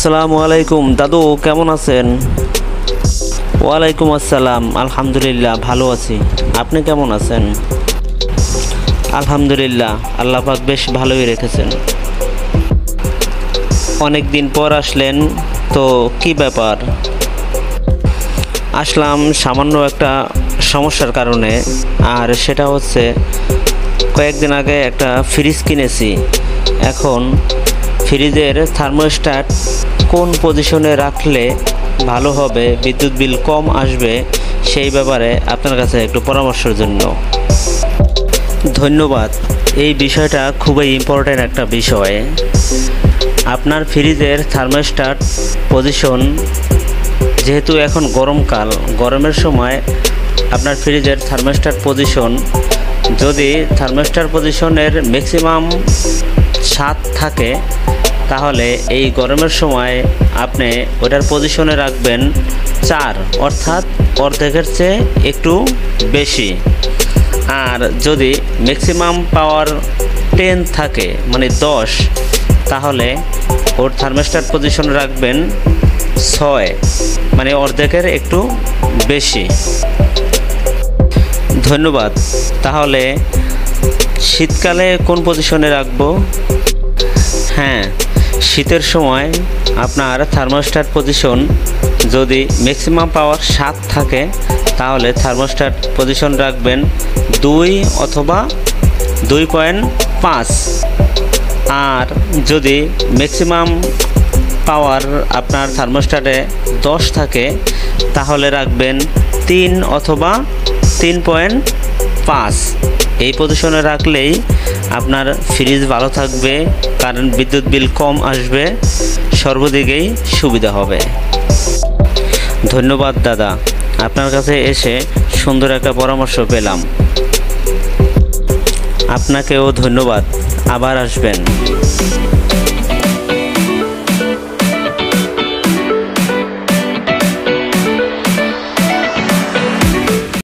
আসসালামু আলাইকুম দাদু, কেমন আছেন? ওয়ালাইকুম আসসালাম, আলহামদুলিল্লাহ ভালো আছি। আপনি কেমন আছেন? আলহামদুলিল্লাহ, আল্লাহ পাক বেশ ভালোই রেখেছেন। অনেক দিন পর আসলেন, তো কি ব্যাপার? আসলাম সামান্য একটা সমস্যার কারণে, আর সেটা হচ্ছে কয়েকদিন আগে একটা ফ্রিজ কিনেছি। এখন ফ্রিজের থার্মোস্ট্যাট কোন পজিশনে রাখলে ভালো হবে, বিদ্যুৎ বিল কম আসবে, সেই ব্যাপারে আপনার কাছে একটু পরামর্শের জন্য। ধন্যবাদ। এই বিষয়টা খুবই ইম্পর্ট্যান্ট একটা বিষয়। আপনার ফ্রিজের থার্মোস্ট্যাট পজিশন, যেহেতু এখন গরমকাল, গরমের সময় আপনার ফ্রিজের থার্মোস্ট্যাট পজিশন যদি থার্মোস্ট্যাট পজিশনের ম্যাক্সিমাম 7 থাকে, তাহলে এই গরমের সময় আপনি ওটার পজিশনে রাখবেন 4, অর্থাৎ অর্ধেকের চেয়ে একটু বেশি। আর যদি ম্যাক্সিমাম পাওয়ার 10 থাকে, মানে 10, তাহলে ওর থার্মোস্ট্যাট পজিশনে রাখবেন 6, মানে অর্ধেকের একটু বেশি। ধন্যবাদ। তাহলে শীতকালে কোন পজিশনে রাখবো? হ্যাঁ, শীতের সময় আপনার থার্মোস্ট্যাট পজিশন যদি ম্যাক্সিমাম পাওয়ার 7 থাকে, তাহলে থার্মোস্ট্যাট পজিশন রাখবেন 2 অথবা 2.5। আর যদি ম্যাক্সিমাম পাওয়ার আপনার থার্মোস্ট্যাটে 10 থাকে, তাহলে রাখবেন 3 অথবা 3.5। এই পজিশনে রাখলেই আপনার ফ্রিজ ভালো থাকবে, কারণ বিদ্যুৎ বিল কম আসবে, সর্বদিকেই সুবিধা হবে। ধন্যবাদ দাদা, আপনার কাছে এসে সুন্দর একটা পরামর্শ পেলাম। আপনাকেও ধন্যবাদ, আবার আসবেন।